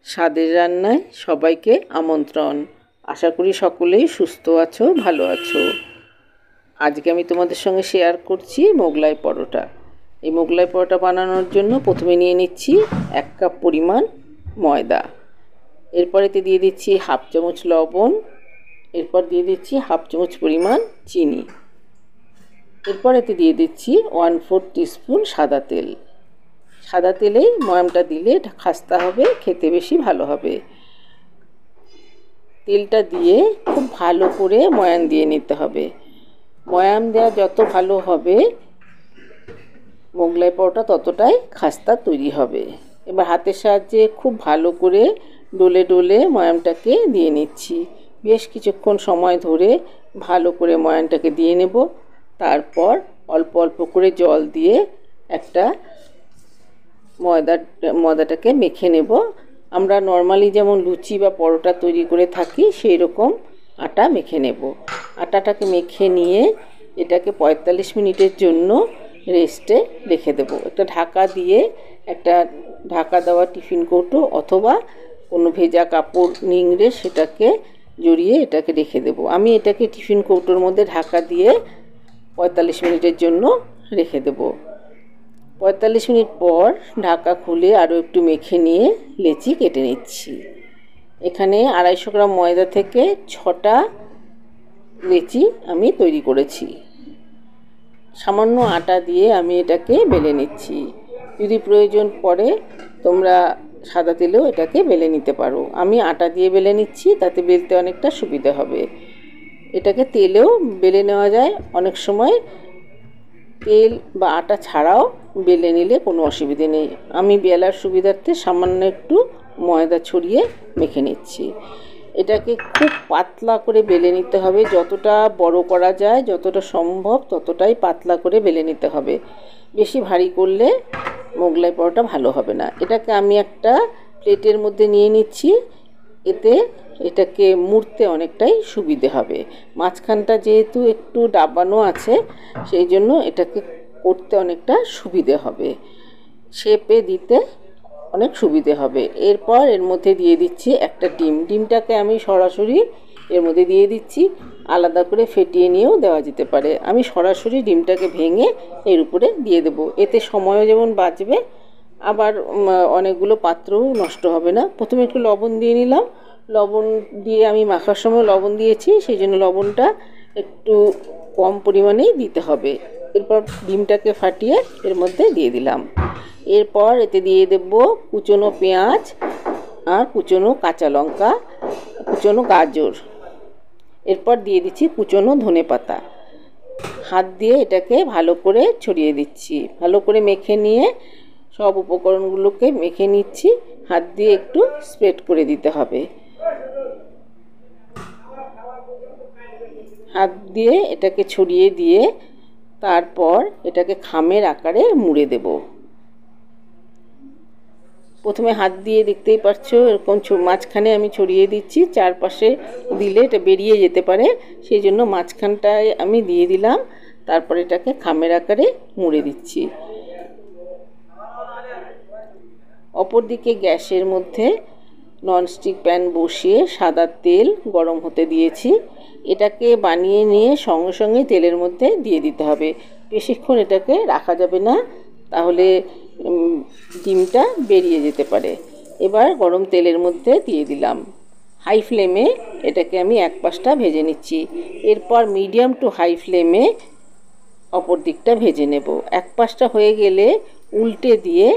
স্বাদের রান্নায় সবাইকে আমন্ত্রণ। আশা করি সকলেই সুস্থ আছো, ভালো আছো। আজকে আমি তোমাদের সঙ্গে শেয়ার করছি মোগলাই পরোটা। এই মোগলাই পরোটা বানানোর জন্য প্রথমে নিয়ে নিচ্ছি 1 কাপ পরিমাণ ময়দা। এরপরেতে দিয়ে দিচ্ছি হাফ চামচ লবণ। এরপর দিয়ে দিচ্ছি হাফ চামচ পরিমাণ চিনি। এরপরেতে দিয়ে দিচ্ছি 1/4 টিস্পুন সাদা তেল। সাদা তেলেই ময়ামটা দিলে খাস্তা হবে, খেতে বেশি ভালো হবে। তেলটা দিয়ে খুব ভালো করে ময়াম দিয়ে নিতে হবে। ময়াম দেওয়া যত ভালো হবে মোগলাই পরোটা ততটাই খাস্তা তৈরি হবে। এবার হাতের সাহায্যে খুব ভালো করে ডলে ডলে ময়ামটাকে দিয়ে নিচ্ছি। বেশ কিছুক্ষণ সময় ধরে ভালো করে ময়ামটাকে দিয়ে নেব। তারপর অল্প অল্প করে জল দিয়ে একটা ময়দাটাকে মেখে নেব। আমরা নর্মালি যেমন লুচি বা পরোটা তৈরি করে থাকি সেই রকম আটা মেখে নেব। আটাটাকে মেখে নিয়ে এটাকে 45 মিনিটের জন্য রেস্টে রেখে দেব। একটা ঢাকা দিয়ে, একটা ঢাকা দেওয়া টিফিন কৌটো অথবা কোনো ভেজা কাপড় নিংড়ে সেটাকে জড়িয়ে এটাকে রেখে দেব। আমি এটাকে টিফিন কৌটোর মধ্যে ঢাকা দিয়ে 45 মিনিটের জন্য রেখে দেব। 45 মিনিট পর ঢাকা খুলে আরও একটু মেখে নিয়ে লেচি কেটে নিচ্ছি। এখানে 250 গ্রাম ময়দা থেকে 6টা লেচি আমি তৈরি করেছি। সামান্য আটা দিয়ে আমি এটাকে বেলে নিচ্ছি। যদি প্রয়োজন পড়ে তোমরা সাদা তেলেও এটাকে বেলে নিতে পারো। আমি আটা দিয়ে বেলে নিচ্ছি, তাতে বেলতে অনেকটা সুবিধা হবে। এটাকে তেলেও বেলে নেওয়া যায়, অনেক সময় তেল বা আটা ছাড়াও বেলে নিলে কোনো অসুবিধে নেই। আমি বেলার সুবিধার্থে সামান্য একটু ময়দা ছড়িয়ে মেখে নিচ্ছি। এটাকে খুব পাতলা করে বেলে নিতে হবে। যতটা বড় করা যায়, যতটা সম্ভব ততটাই পাতলা করে বেলে নিতে হবে। বেশি ভারী করলে মোগলাই পরোটা ভালো হবে না। এটাকে আমি একটা প্লেটের মধ্যে নিয়ে নিচ্ছি। এতে এটাকে মুড়তে অনেকটাই সুবিধে হবে। মাঝখানটা যেহেতু একটু ডাবানো আছে সেই জন্য এটাকে করতে অনেকটা সুবিধে হবে, শেপে দিতে অনেক সুবিধে হবে। এরপর এর মধ্যে দিয়ে দিচ্ছি একটা ডিম। ডিমটাকে আমি সরাসরি এর মধ্যে দিয়ে দিচ্ছি, আলাদা করে ফেটিয়ে নিয়েও দেওয়া যেতে পারে। আমি সরাসরি ডিমটাকে ভেঙে এর উপরে দিয়ে দেব। এতে সময়ও যেমন বাঁচবে, আবার অনেকগুলো পাত্রও নষ্ট হবে না। প্রথমে একটু লবণ দিয়ে নিলাম। লবণ দিয়ে আমি মাখার সময় লবণ দিয়েছি, সেই জন্য লবণটা একটু কম পরিমাণেই দিতে হবে। এরপর ডিমটাকে ফাটিয়ে এর মধ্যে দিয়ে দিলাম। এরপর এতে দিয়ে দেব কুচনো পেঁয়াজ আর কুচনো কাঁচা লঙ্কা, কুচনো গাজর। এরপর দিয়ে দিচ্ছি কুচনো ধনেপাতা। হাত দিয়ে এটাকে ভালো করে ছড়িয়ে দিচ্ছি। ভালো করে মেখে নিয়ে সব উপকরণগুলোকে মেখে নিচ্ছি। হাত দিয়ে একটু স্প্রেড করে দিতে হবে। হাত দিয়ে এটাকে ছড়িয়ে দিয়ে তারপর এটাকে খামের আকারে মুড়ে দেব। প্রথমে হাত দিয়ে দেখতেই পাচ্ছো এরকম মাঝখানে আমি ছড়িয়ে দিচ্ছি। চারপাশে দিলে এটা বেরিয়ে যেতে পারে, সেই জন্য মাঝখানটায় আমি দিয়ে দিলাম। তারপর এটাকে খামের আকারে মুড়ে দিচ্ছি। অপরদিকে গ্যাসের মধ্যে ননস্টিক প্যান বসিয়ে সাদা তেল গরম হতে দিয়েছি। এটাকে বানিয়ে নিয়ে সঙ্গে সঙ্গে তেলের মধ্যে দিয়ে দিতে হবে। বেশিক্ষণ এটাকে রাখা যাবে না, তাহলে ডিমটা বেরিয়ে যেতে পারে। এবার গরম তেলের মধ্যে দিয়ে দিলাম। হাই ফ্লেমে এটাকে আমি এক পাশটা ভেজে নিচ্ছি। এরপর মিডিয়াম টু হাই ফ্লেমে অপর দিকটা ভেজে নেব। এক পাশটা হয়ে গেলে উল্টে দিয়ে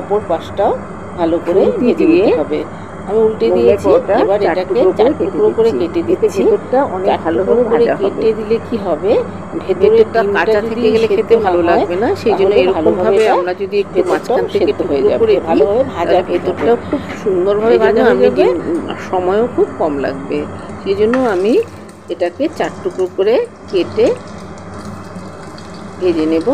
অপর পাশটাও ভালো করে ভেজে নিতে হবে। আমি উল্টে দিয়েছি। এবার এটাকে 4 টুকরো করে কেটে দিচ্ছি। ভেতরটা অনেক ভালোভাবে ভাজা হবে। কেটে দিলে কি হবে, ভেতরেরটা কাঁচা থেকে গেলে খেতে ভালো লাগবে না, সেই জন্য এরকম ভাবে আমরা যদি একটু মাঝখান থেকে হয়ে যাবে ভালোভাবে ভাজা, ভেতরটাও খুব সুন্দরভাবে ভাজা হয়ে যাবে, সময়ও খুব কম লাগবে। সেই জন্য আমি এটাকে 4 টুকরো করে কেটে ভেজে নেব।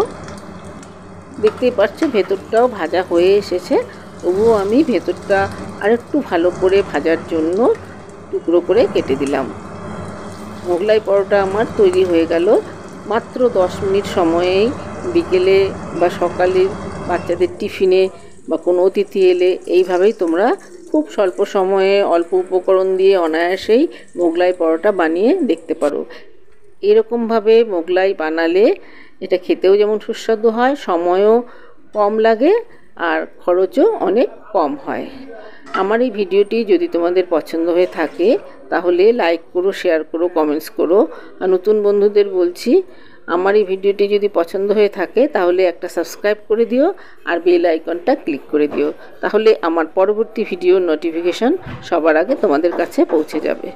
দেখতেই পাচ্ছ ভেতরটাও ভাজা হয়ে এসেছে। তবুও আমি ভেতরটা আরেকটু ভালো করে ভাজার জন্য টুকরো করে কেটে দিলাম। মোগলাই পরোটা আমার তৈরি হয়ে গেল। মাত্র 10 মিনিট সময়েই বিকেলে বা সকালে বাচ্চাদের টিফিনে বা কোনো অতিথি এলে এইভাবেই তোমরা খুব স্বল্প সময়ে অল্প উপকরণ দিয়ে অনায়াসেই মোগলাই পরোটা বানিয়ে দেখতে পারো। এরকমভাবে মোগলাই বানালে এটা খেতেও যেমন সুস্বাদু হয়, সময়ও কম লাগে আর খরচও অনেক কম হয়। আমার এই ভিডিওটি যদি তোমাদের পছন্দ হয়ে থাকে তাহলে লাইক করো, শেয়ার করো, কমেন্টস করো। আর নতুন বন্ধুদের বলছি, আমার এই ভিডিওটি যদি পছন্দ হয়ে থাকে তাহলে একটা সাবস্ক্রাইব করে দিও আর বেল আইকনটা ক্লিক করে দিও, তাহলে আমার পরবর্তী ভিডিওর নোটিফিকেশন সবার আগে তোমাদের কাছে পৌঁছে যাবে।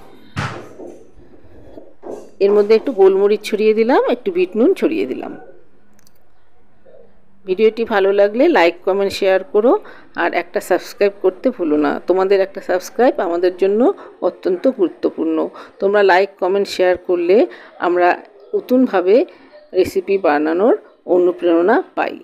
এর মধ্যে একটু গোলমরিচ ছড়িয়ে দিলাম, একটু বিট নুন ছড়িয়ে দিলাম। ভিডিওটি ভালো লাগলে লাইক, কমেন্ট, শেয়ার করো আর একটা সাবস্ক্রাইব করতে ভুলো না। তোমাদের একটা সাবস্ক্রাইব আমাদের জন্য অত্যন্ত গুরুত্বপূর্ণ। তোমরা লাইক, কমেন্ট, শেয়ার করলে আমরা নতুনভাবে রেসিপি বানানোর অনুপ্রেরণা পাই।